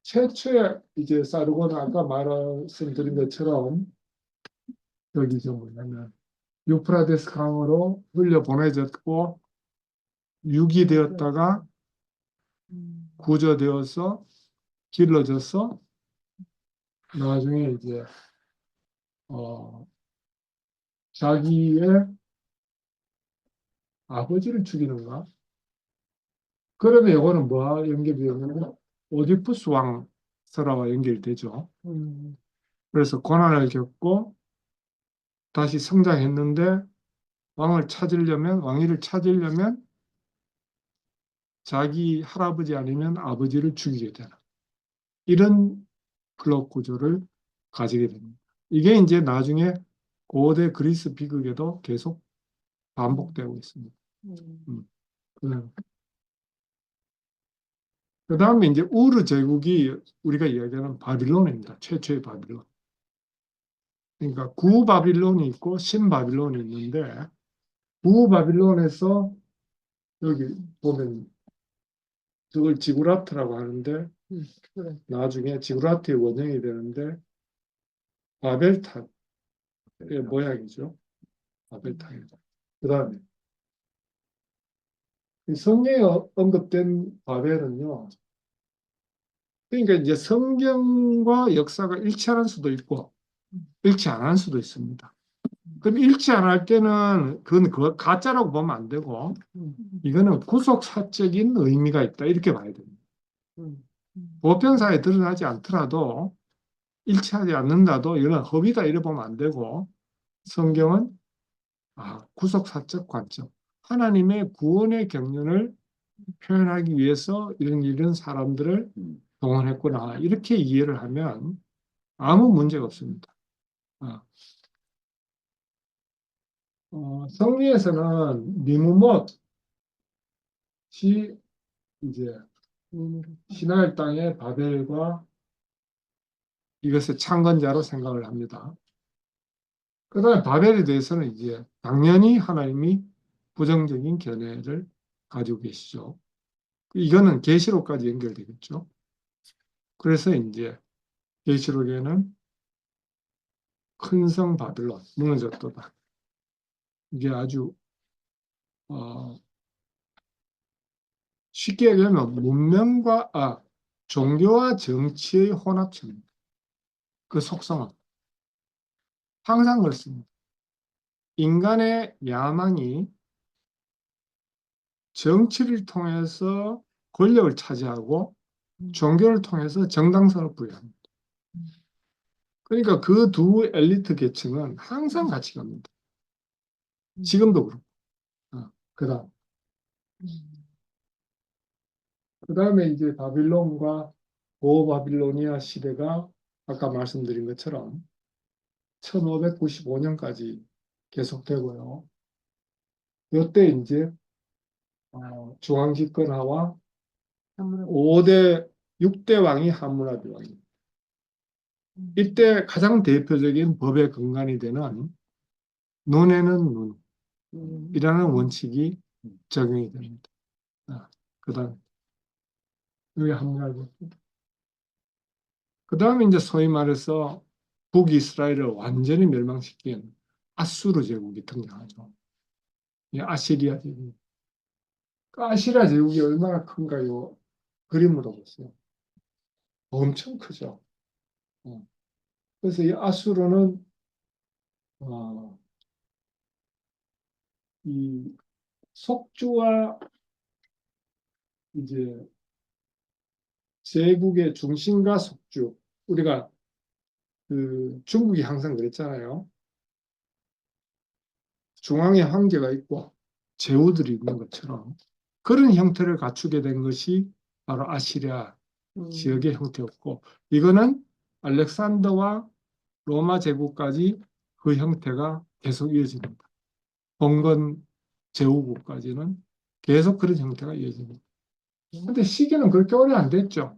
최초의 이제 사르곤은 아까 말씀드린 것처럼 여기 좀 뭐냐면 유프라데스 강으로 흘려 보내졌고 유기되었다가 구조되어서 길러져서 나중에 이제 자기의 아버지를 죽이는가? 그러면 이거는 뭐와 연결되냐면 오디푸스 왕 설화와 연결되죠. 그래서 고난을 겪고 다시 성장했는데 왕위를 찾으려면 자기 할아버지 아니면 아버지를 죽이게 되는 이런 플롯 구조를 가지게 됩니다. 이게 이제 나중에 고대 그리스 비극에도 계속 반복되고 있습니다. 그 다음에 이제 우르 제국이 우리가 이야기하는 바빌론입니다. 최초의 바빌론. 그러니까 구바빌론이 있고 신바빌론이 있는데 구바빌론에서 여기 보면 저걸 지구라트라고 하는데 나중에 지구라트의 원형이 되는데 바벨탑의 모양이죠. 바벨탑입니다. 그 다음에 성경에 언급된 바벨은요. 그러니까 이제 성경과 역사가 일치할 수도 있고 일치 안 할 수도 있습니다. 그럼 일치 안 할 때는 그건 가짜라고 보면 안 되고 이거는 구속사적인 의미가 있다 이렇게 봐야 됩니다. 보편사에 드러나지 않더라도 일치하지 않는다도 이건 허위다 이래 보면 안 되고 성경은 구속사적 관점 하나님의 구원의 경륜을 표현하기 위해서 이런 사람들을 동원했구나 이렇게 이해를 하면 아무 문제가 없습니다. 성리에서는 니무못이 이제 시나일 땅의 바벨과 이것의 창건자로 생각을 합니다. 그 다음에 바벨에 대해서는 이제 당연히 하나님이 부정적인 견해를 가지고 계시죠. 이거는 계시록까지 연결되겠죠. 그래서 이제 계시록에는 큰 성 바빌론 무너졌도다. 이게 아주 쉽게 얘기하면 종교와 정치의 혼합체입니다. 그 속성은 항상 그렇습니다. 인간의 야망이 정치를 통해서 권력을 차지하고 종교를 통해서 정당성을 부여합니다. 그러니까 그 두 엘리트 계층은 항상 같이 갑니다. 지금도 그렇고. 그다음 그다음에 이제 바빌론과 고바빌로니아 시대가 아까 말씀드린 것처럼 1595년까지 계속되고요. 이때 이제 중앙집권하와 6대 왕이 하므라비 왕입니다. 이때 가장 대표적인 법의 근간이 되는 눈에는 눈이라는 원칙이 적용이 됩니다. 그다음 여기 하므라비. 그다음에 이제 소위 말해서 북이스라엘을 완전히 멸망시킨 아수르 제국이 등장하죠. 이 아시리아 제국. 그 아시리아 제국이 얼마나 큰가요? 그림으로 보세요. 엄청 크죠. 그래서 이 아수르는 어, 이 속주와 이제 제국의 중심과 속주, 우리가 그 중국이 항상 그랬잖아요. 중앙에 황제가 있고 제후들이 있는 것처럼 그런 형태를 갖추게 된 것이 바로 아시리아 지역의 형태였고, 이거는 알렉산더와 로마 제국까지 그 형태가 계속 이어집니다. 봉건 제후국까지는 계속 그런 형태가 이어집니다. 근데 시기는 그렇게 오래 안 됐죠.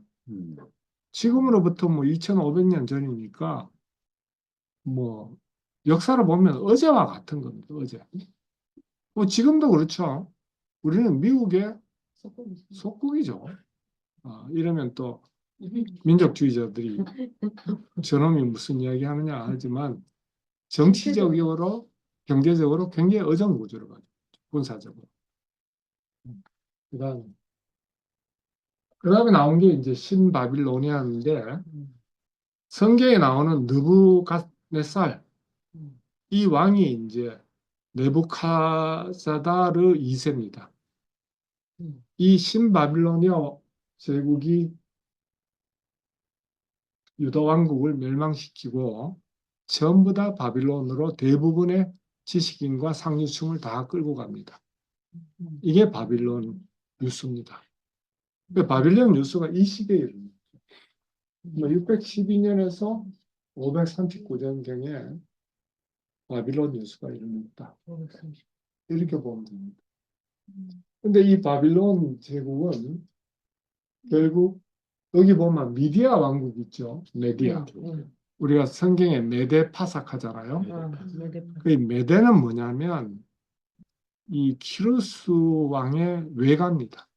지금으로부터 뭐 2500년 전이니까 뭐 역사를 보면 어제와 같은 겁니다. 어제. 뭐 지금도 그렇죠. 우리는 미국의 속국이죠. 이러면 또 민족주의자들이 저놈이 무슨 이야기 하느냐 하지만 정치적으로 경제적으로 굉장히 어려운 구조를 가지고 군사적으로. 그다음에 나온 게 이제 신바빌로니아인데 성경에 나오는 느부갓네살 이 왕이 이제 네부카사다르 2세입니다. 이 신바빌로니아 제국이 유다 왕국을 멸망시키고 전부 다 바빌론으로 대부분의 지식인과 상류층을 다 끌고 갑니다. 이게 바빌론 뉴스입니다. 바빌론 뉴스가 이 시대에 이릅니다. 612년에서 539년경에 바빌론 뉴스가 일어났다. 이렇게 보면 됩니다. 근데 이 바빌론 제국은 결국 여기 보면 미디아 왕국 있죠. 메디아. 우리가 성경에 메데 파삭 하잖아요. 그 메데는 뭐냐면 이 키루스 왕의 외가입니다.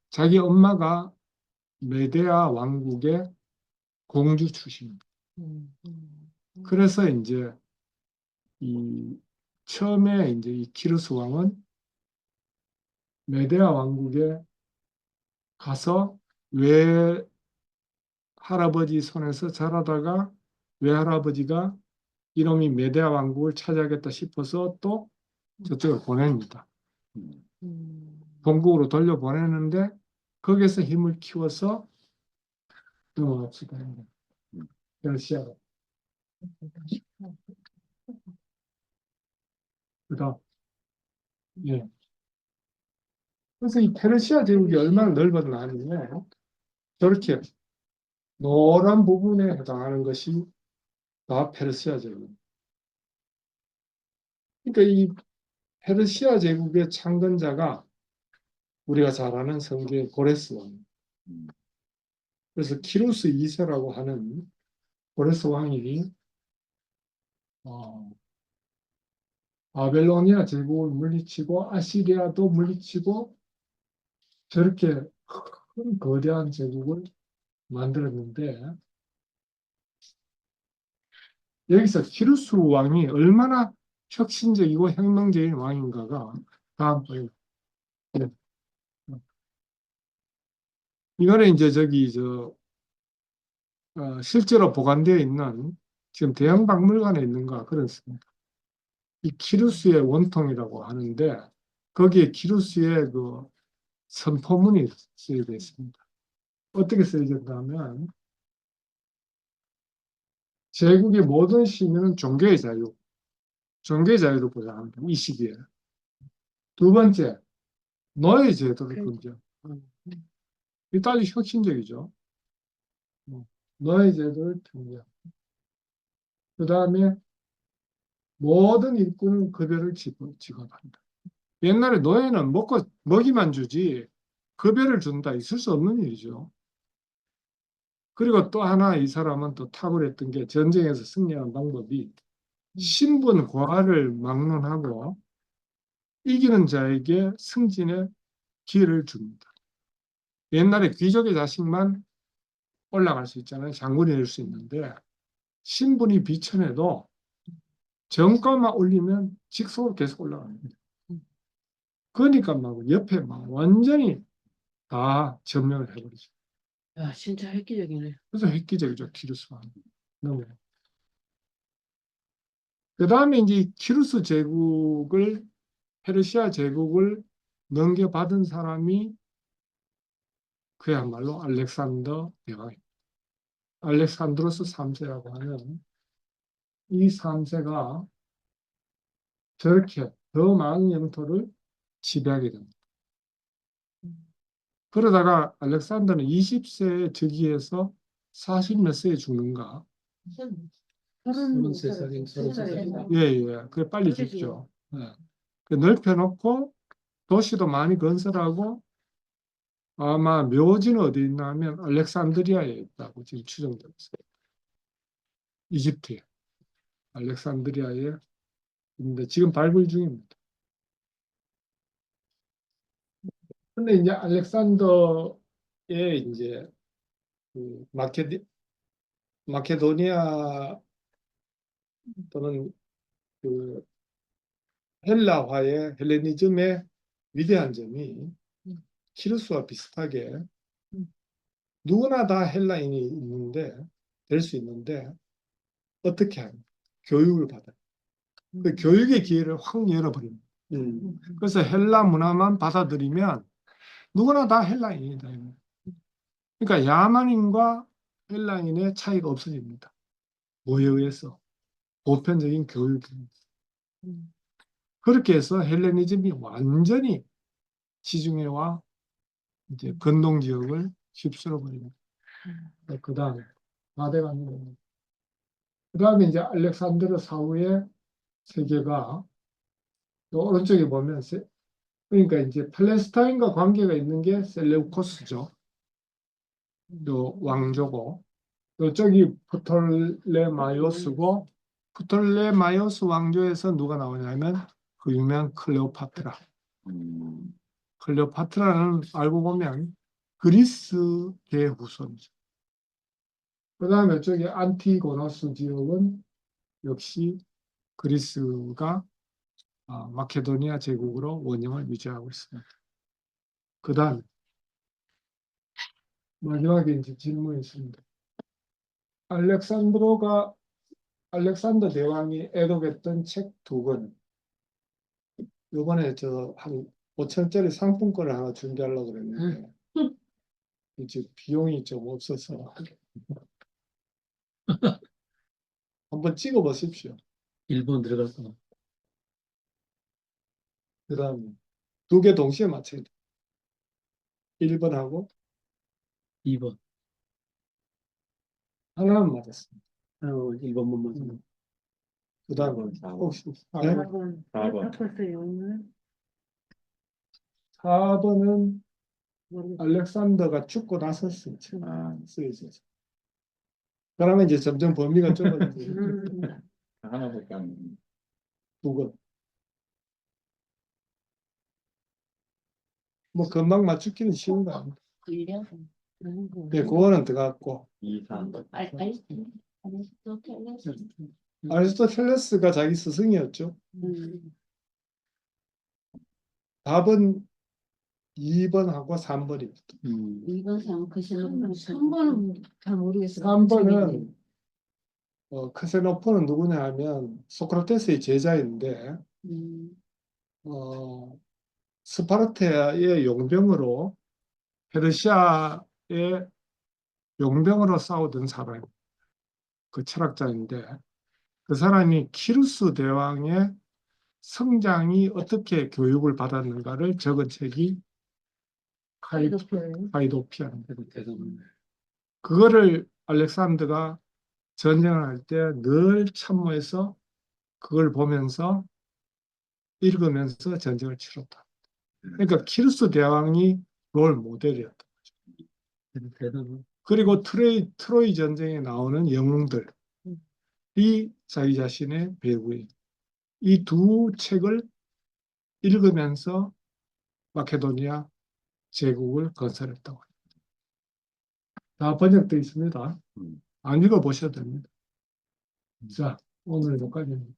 자기 엄마가 메데아 왕국의 공주 출신입니다. 그래서 이제 이 처음에 이제 이 키루스 왕은 메데아 왕국에 가서 외할아버지 손에서 자라다가 외할아버지가 이놈이 메데아 왕국을 차지하겠다 싶어서 또 저쪽을 보냅니다. 본국으로 돌려보내는데 거기서 힘을 키워서 넘어갑시다. 러시아로. 그다음 예. 그래서 이 페르시아 제국이 얼마나 넓었나면 저렇게 노란 부분에 해당하는 것이 다 페르시아 제국. 그러니까 이 페르시아 제국의 창건자가 우리가 잘 아는 성경의 고레스 왕. 그래서 키루스 2세라고 하는 고레스 왕이 바벨로니아 제국을 물리치고 아시리아도 물리치고 저렇게 큰 거대한 제국을 만들었는데 여기서 키루스 왕이 얼마나 혁신적이고 혁명적인 왕인가가 다음 보여요. 네. 이거는 이제 실제로 보관되어 있는 지금 대형 박물관에 있는가 그렇습니다. 이 키루스의 원통이라고 하는데 거기에 키루스의 그 선포문이 쓰여져 있습니다. 어떻게 쓰여졌냐면 제국의 모든 시민은 종교의 자유를 보장합니다. 이 시기에. 두 번째, 노예 제도를 금지합니다. 이 아주 혁신적이죠. 노예 제도를 금지합니다. 그 다음에 모든 일꾼은 급여를 지급한다. 옛날에 노예는 먹이만 주지 급여를 준다 있을 수 없는 일이죠. 그리고 또 하나 이 사람은 또 탁월했던 게 전쟁에서 승리하는 방법이 신분 고하를 막론하고 이기는 자에게 승진의 기회를 줍니다. 옛날에 귀족의 자식만 올라갈 수 있잖아요. 장군이 될 수 있는데 신분이 비천해도 정가만 올리면 직속으로 계속 올라갑니다. 그러니까 막 옆에 막 완전히 다 점령을 해버리죠. 야, 진짜 획기적이네. 그래서 획기적이죠, 키루스가. 너무. 그 다음에 이제 키루스 제국을, 페르시아 제국을 넘겨받은 사람이 그야말로 알렉산더 대왕입니다. 알렉산드로스 3세라고 하는 이 3세가 저렇게 더 많은 영토를 지배하게 됩니다. 그러다가 알렉산더는 20세에 즉위해서 40 몇 세에 죽는가? 33살인가? 33살인가? 예, 예. 그게 빨리 죽죠. 예. 그 넓혀놓고 도시도 많이 건설하고 아마 묘지는 어디 있냐면 알렉산드리아에 있다고 지금 추정되고 있어요. 이집트에. 알렉산드리아에 있는데 지금 발굴 중입니다. 근데 이제 알렉산더의 이제 그 마케도니아 또는 그 헬라화의 헬레니즘의 위대한 점이 키루스와 비슷하게 누구나 다 헬라인이 있는데 될 수 있는데 어떻게 하냐? 교육을 받아요. 그 교육의 기회를 확 열어버립니다. 그래서 헬라 문화만 받아들이면 누구나 다 헬라인이다. 그러니까 야만인과 헬라인의 차이가 없어집니다. 뭐에 의해서? 보편적인 교육입니다. 그렇게 해서 헬레니즘이 완전히 지중해와 이제 건동 지역을 휩쓸어 버립니다. 그 다음에 마대가는 겁니다. 그 다음에 이제 알렉산드르 사후의 세계가 또 오른쪽에 보면 그러니까 이제 팔레스타인과 관계가 있는 게 셀레우코스죠. 또 왕조고 이쪽이 프톨레마이오스고 프톨레마이오스 왕조에서 누가 나오냐면 그 유명한 클레오파트라. 클레오파트라는 알고 보면 그리스계 후손이죠. 그 다음에 이쪽에 안티고노스 지역은 역시 그리스가 마케도니아 제국으로 원형을 유지하고 있습니다. 그 다음 마지막에 이제 질문이 있습니다. 알렉산더 대왕이 애독했던 책 두 권. 요번에 저 한 5천짜리 상품권을 하나 준비하려고 그랬는데 이제 비용이 좀 없어서 한번 찍어 보십시오. 1번 들어갔구나. 그 다음에 두 개 동시에 맞춰야 돼. 1번하고 2번. 하나는 맞았습니다. 1번만 맞으면. 그 다음에 혹시 네? 4번. 4번. 바꿨어요, 오늘. 4번은 모르겠어요. 알렉산더가 죽고 나서 쓰여져서. 그러면 이제 점점 범위가 좁아지죠. 하나밖에 안 돼. 두 번. 뭐 금방 맞추기는 쉬운 거 아닙니다. 네, 그거는 들어갔고 2, 3. 아리스토텔레스가 자기 스승이었죠. 답은 2번하고 3번입니다. 2번, 3번 크시노폰. 3번은 잘 모르겠어요. 3번은 크세노폰은 누구냐 하면 소크라테스의 제자인데 어, 스파르타의 용병으로 페르시아의 용병으로 싸우던 사람, 그 철학자인데 그 사람이 키루스 대왕의 성장이 어떻게 교육을 받았는가를 적은 책이 하이도피아입니다. 대단한. 그거를 알렉산더가 전쟁을 할 때 늘 참모해서 그걸 보면서 읽으면서 전쟁을 치렀다. 그러니까 키루스 대왕이 롤 모델이었다. 대단한. 그리고 트로이 전쟁에 나오는 영웅들이 자기 자신의 배우예요. 이 두 책을 읽으면서 마케도니아 제국을 건설했다고 합니다. 다 번역되어 있습니다. 안 읽어보셔도 됩니다. 자, 오늘 여기까지입니다.